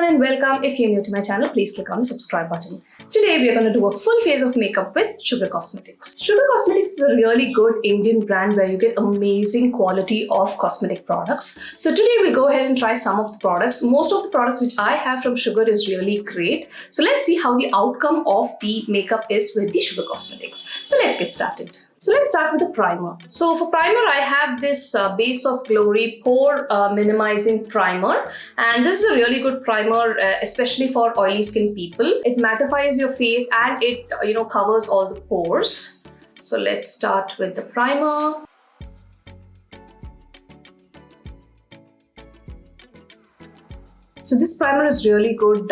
and welcome. If you're new to my channel, please click on the subscribe button. Today we are going to do a full face of makeup with Sugar Cosmetics. Sugar Cosmetics is a really good Indian brand where you get amazing quality of cosmetic products. So today we'll go ahead and try some of the products. Most of the products which I have from Sugar is really great. So let's see how the outcome of the makeup is with the Sugar Cosmetics. So let's get started. So let's start with the primer. So for primer, I have this Base of Glory Pore Minimizing Primer, and this is a really good primer, especially for oily skin people. It mattifies your face and it covers all the pores. So let's start with the primer. So this primer is really good.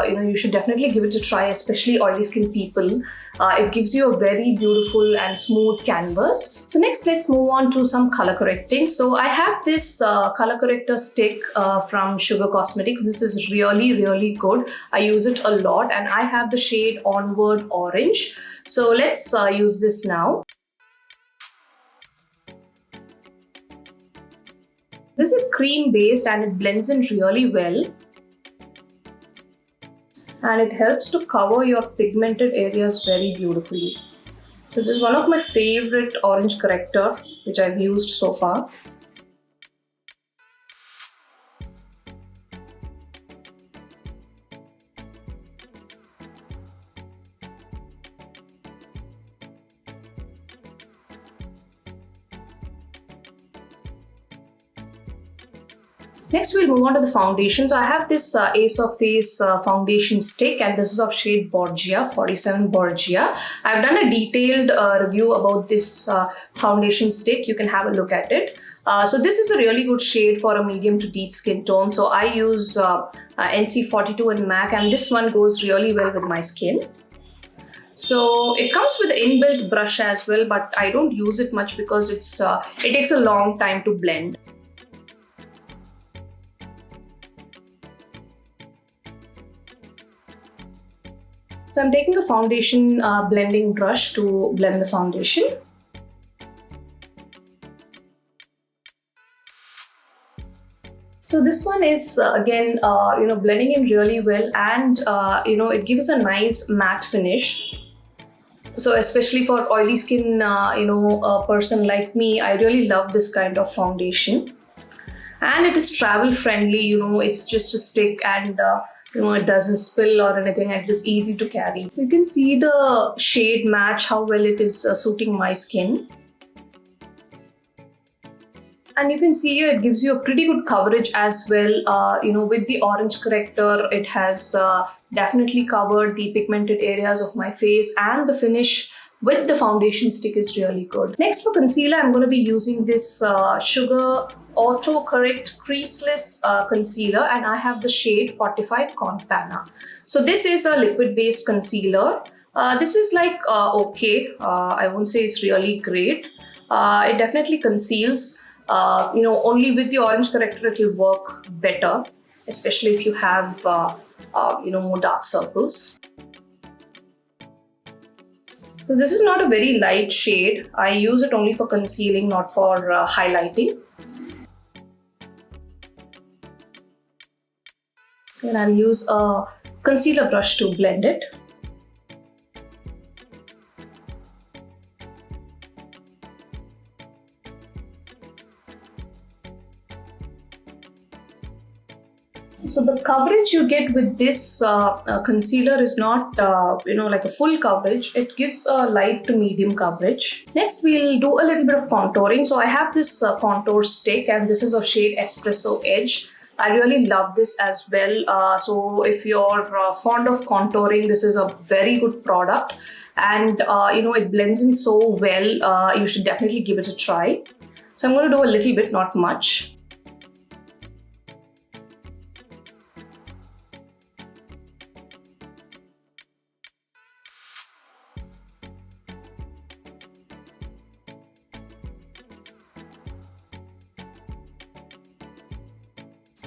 You should definitely give it a try, especially oily skin people. It gives you a very beautiful and smooth canvas. So next, let's move on to some color correcting. So I have this color corrector stick from Sugar Cosmetics. This is really good. I use it a lot, and I have the shade Onward Orange. So let's use this now. This is cream based and it blends in really well. And it helps to cover your pigmented areas very beautifully. So this is one of my favorite orange corrector which I've used so far. Next, we'll move on to the foundation. So I have this Ace of Face foundation stick, and this is of shade Borgia, 47 Borgia. I've done a detailed review about this foundation stick. You can have a look at it. So this is a really good shade for a medium to deep skin tone. So I use NC42 and MAC, and this one goes really well with my skin. So it comes with an inbuilt brush as well, but I don't use it much because it takes a long time to blend. So I'm taking a foundation blending brush to blend the foundation. So this one is again blending in really well, and it gives a nice matte finish. So especially for oily skin, a person like me, I really love this kind of foundation. And it is travel friendly. It's just a stick, and it doesn't spill or anything, and it is easy to carry. You can see the shade match, how well it is suiting my skin. And you can see here it gives you a pretty good coverage as well. With the orange corrector, it has definitely covered the pigmented areas of my face, and the finish with the foundation stick is really good. Next, for concealer, I'm going to be using this Sugar Auto Correct Creaseless concealer, and I have the shade 45 Panna. So this is a liquid based concealer. This is like okay. I won't say it's really great. It definitely conceals. Only with the orange corrector it will work better, especially if you have more dark circles. So this is not a very light shade. I use it only for concealing, not for highlighting. And I'll use a concealer brush to blend it. So the coverage you get with this concealer is not like a full coverage. It gives a light to medium coverage. Next, we'll do a little bit of contouring. So I have this contour stick, and this is of shade Espresso Edge. I really love this as well. So if you're fond of contouring, this is a very good product, and it blends in so well. You should definitely give it a try. So I'm going to do a little bit, not much.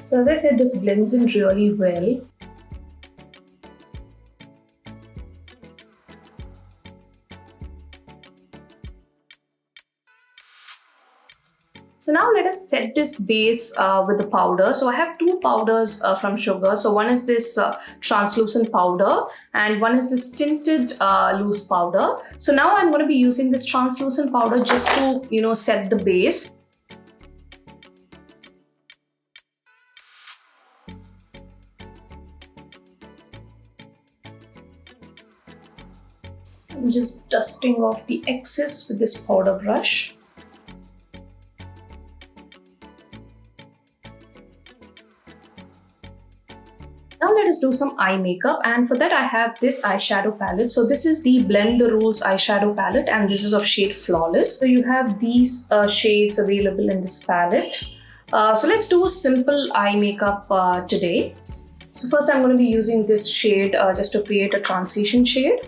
So as I said, this blends in really well. So So now let us set this base with the powder. So I have two powders from Sugar. So one is this translucent powder and one is this tinted loose powder. So now I'm going to be using this translucent powder just to, set the base. I'm just dusting off the excess with this powder brush. Now let us do some eye makeup, and for that I have this eyeshadow palette. So this is the Blend the Rules eyeshadow palette and this is of shade Flawless. So you have these shades available in this palette. So let's do a simple eye makeup today. So first I'm going to be using this shade just to create a transition shade.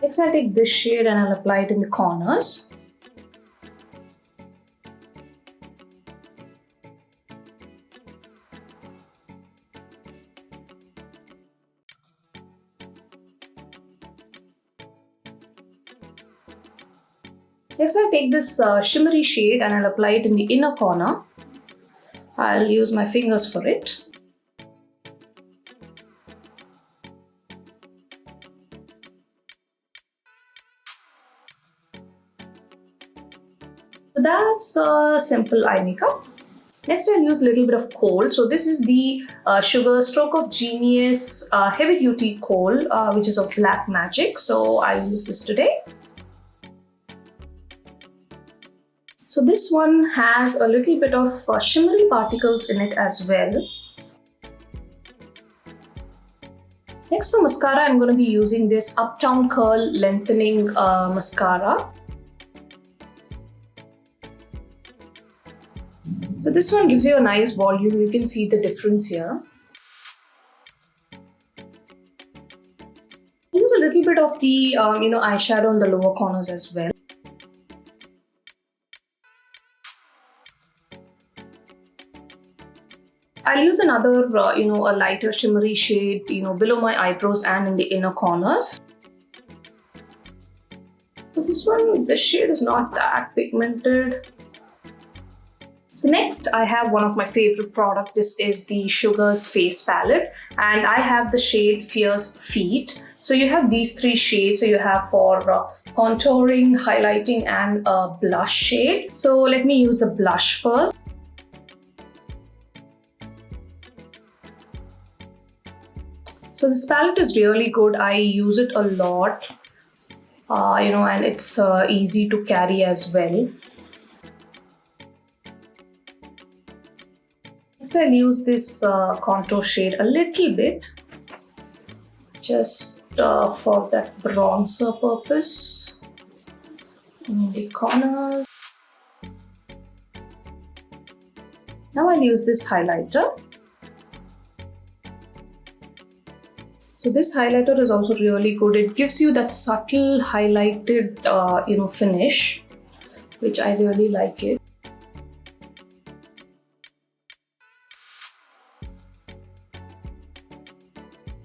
Next I'll take this shade and I'll apply it in the corners. Next I'll take this shimmery shade and I'll apply it in the inner corner. I'll use my fingers for it. So that's a simple eye makeup. Next I'll use a little bit of Kohl. So this is the Sugar Stroke of Genius Heavy Duty Kohl, which is of Black Magic. So I'll use this today. So this one has a little bit of shimmery particles in it as well. Next for mascara, I'm going to be using this Uptown Curl Lengthening Mascara. So this one gives you a nice volume. You can see the difference here. Use a little bit of the eyeshadow in the lower corners as well. I'll use another a lighter shimmery shade below my eyebrows and in the inner corners. So this shade is not that pigmented. So next I have one of my favorite products. This is the Sugar's face palette and I have the shade Fierce Feet. So you have these three shades. So you have for contouring, highlighting and a blush shade. So let me use the blush first. So this palette is really good. I use it a lot, and it's easy to carry as well. Next I'll use this contour shade a little bit, just for that bronzer purpose in the corners. Now I'll use this highlighter. So this highlighter is also really good. It gives you that subtle highlighted, finish, which I really like it.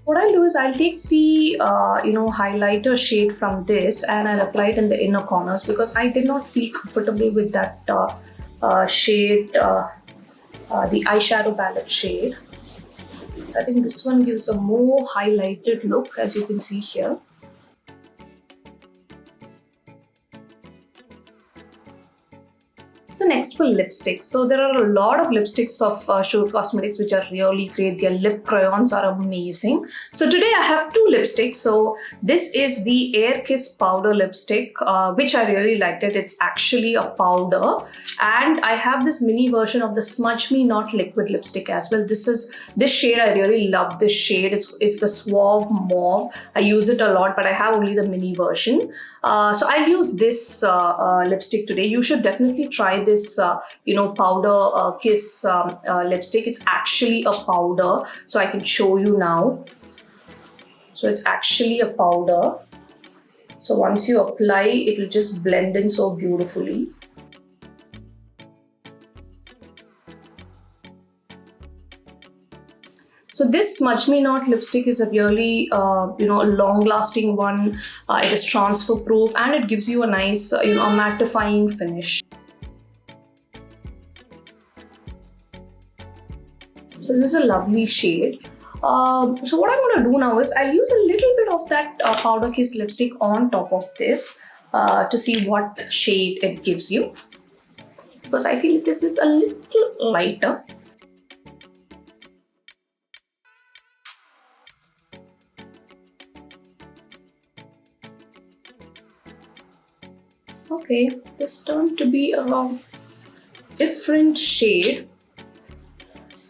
What I'll do is I'll take the, highlighter shade from this and I'll apply it in the inner corners because I did not feel comfortable with that shade, the eyeshadow palette shade. I think this one gives a more highlighted look, as you can see here. So next for lipsticks. So there are a lot of lipsticks of Sugar Cosmetics which are really great. Their lip crayons are amazing. So today I have two lipsticks. So this is the Air Kiss powder lipstick, which I really liked it. It's actually a powder. And I have this mini version of the Smudge Me Not liquid lipstick as well. This shade, I really love this shade. It's the Suave Mauve. I use it a lot, but I have only the mini version. So I'll use this lipstick today. You should definitely try this powder Kiss lipstick. It's actually a powder, so I can show you now. So it's actually a powder. So once you apply, it will just blend in so beautifully. So So this Smudge Me Not lipstick is a really, long-lasting one. It is transfer-proof and it gives you a nice, a mattifying finish. So this is a lovely shade. So what I'm going to do now is I'll use a little bit of that Powder Kiss lipstick on top of this to see what shade it gives you. Because I feel this is a little lighter. Okay, this turned to be a different shade.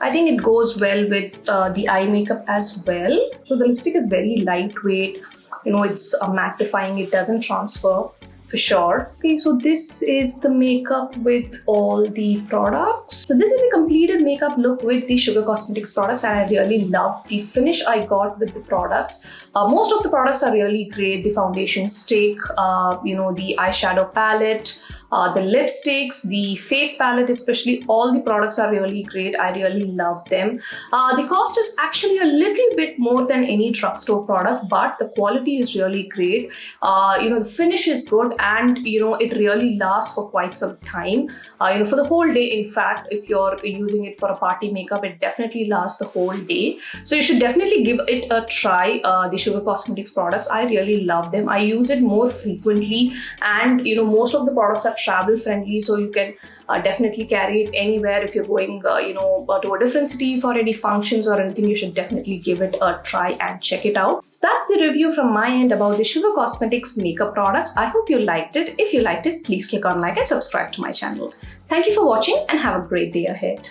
I think it goes well with the eye makeup as well. So the lipstick is very lightweight. It's mattifying. It doesn't transfer for sure. Okay, so this is the makeup with all the products. So this is a completed makeup look with the Sugar Cosmetics products, and I really love the finish I got with the products. Most of the products are really great. The foundation stick, the eyeshadow palette, the lipsticks, the face palette especially, all the products are really great. I really love them. The cost is actually a little bit more than any drugstore product, but the quality is really great. The finish is good, and it really lasts for quite some time. For the whole day. In fact, if you're using it for a party makeup, it definitely lasts the whole day. So you should definitely give it a try. The Sugar Cosmetics products, I really love them. I use it more frequently, and most of the products are travel friendly, so you can definitely carry it anywhere. If you're going to a different city for any functions or anything, you should definitely give it a try and check it out. So that's the review from my end about the Sugar Cosmetics makeup products. I hope you liked it. If you liked it, please click on like and subscribe to my channel. Thank you for watching and have a great day ahead.